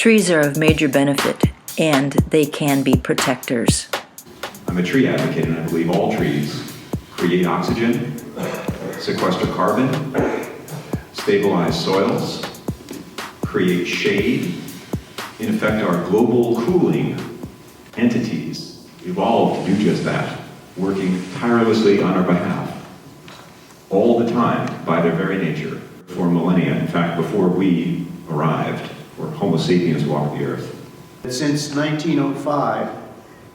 Trees are of major benefit, and they can be protectors. I'm a tree advocate, and I believe all trees create oxygen, sequester carbon, stabilize soils, create shade. In effect, our global cooling entities evolved to do just that, working tirelessly on our behalf, all the time, by their very nature, for millennia. In fact, before we arrived, or Homo sapiens walked the earth. Since 1905,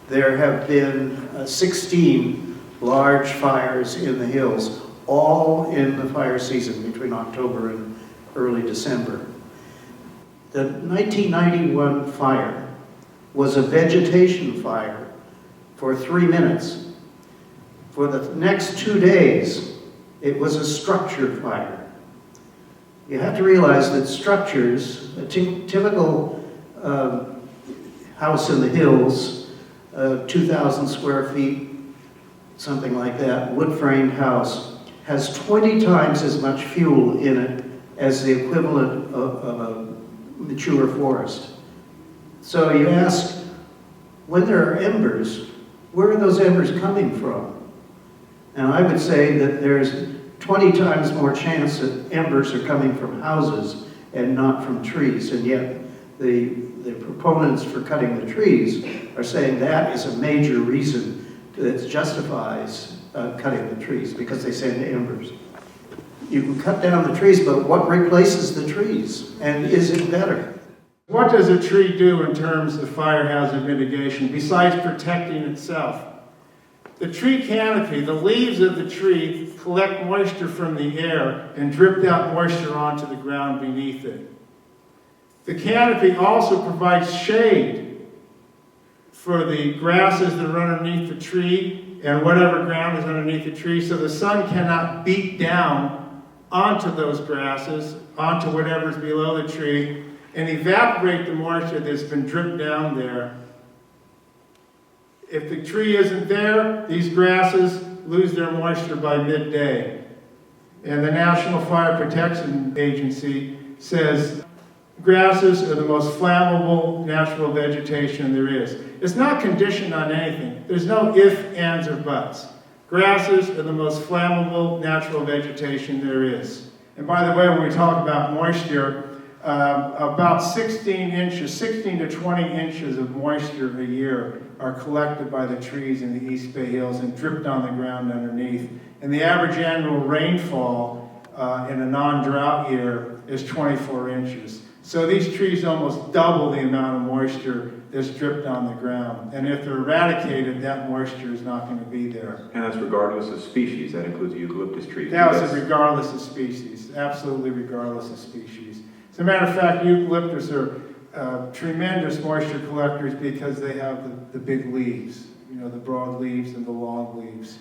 there have been 16 large fires in the hills, all in the fire season between October and early December. The 1991 fire was a vegetation fire for 3 minutes. For the next 2 days, it was a structure fire. You have to realize that structures, a typical house in the hills, 2,000 square feet, something like that, wood-framed house, has 20 times as much fuel in it as the equivalent of a mature forest. So you ask, when there are embers, where are those embers coming from? And I would say that there's 20 times more chance that embers are coming from houses and not from trees, and yet the proponents for cutting the trees are saying that is a major reason that justifies cutting the trees, because they send embers. You can cut down the trees, but what replaces the trees? And is it better? What does a tree do in terms of fire hazard mitigation, besides protecting itself? The tree canopy, the leaves of the tree, collect moisture from the air and drip that moisture onto the ground beneath it. The canopy also provides shade for the grasses that are underneath the tree and whatever ground is underneath the tree, so the sun cannot beat down onto those grasses, onto whatever's below the tree, and evaporate the moisture that's been dripped down there. If the tree isn't there, these grasses lose their moisture by midday. And the National Fire Protection Agency says grasses are the most flammable natural vegetation there is. It's not conditioned on anything. There's no ifs, ands, or buts. Grasses are the most flammable natural vegetation there is. And by the way, when we talk about moisture, about 16 to 20 inches of moisture a year are collected by the trees in the East Bay Hills and dripped on the ground underneath. And the average annual rainfall in a non-drought year is 24 inches. So these trees almost double the amount of moisture that's dripped on the ground. And if they're eradicated, that moisture is not going to be there. And that's regardless of species. That includes eucalyptus trees. That was regardless of species, absolutely regardless of species. As a matter of fact, eucalyptus are tremendous moisture collectors because they have the big leaves, you know, the broad leaves and the long leaves.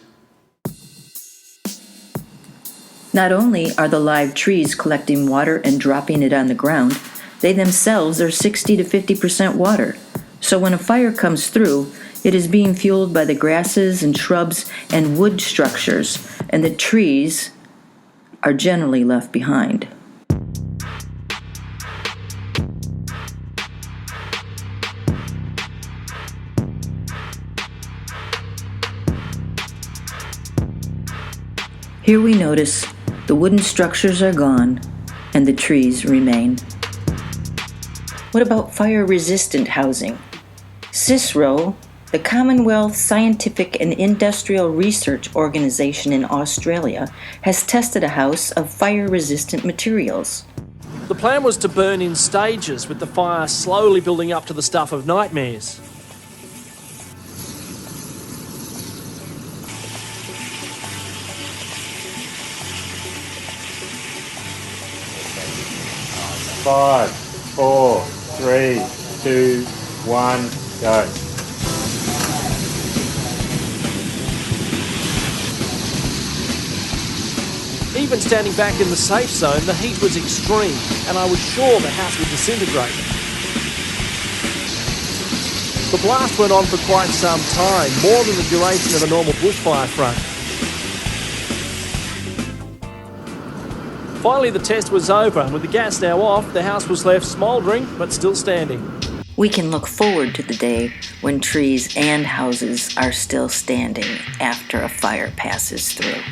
Not only are the live trees collecting water and dropping it on the ground, they themselves are 60 to 50% water. So when a fire comes through, it is being fueled by the grasses and shrubs and wood structures, and the trees are generally left behind. Here we notice the wooden structures are gone and the trees remain. What about fire-resistant housing? CISRO, the Commonwealth Scientific and Industrial Research Organization in Australia, has tested a house of fire-resistant materials. The plan was to burn in stages, with the fire slowly building up to the stuff of nightmares. Five, 4, 3, 2, 1, go. Even standing back in the safe zone, the heat was extreme, and I was sure the house would disintegrate. The blast went on for quite some time, more than the duration of a normal bushfire front. Finally, the test was over, and with the gas now off, the house was left smouldering but still standing. We can look forward to the day when trees and houses are still standing after a fire passes through.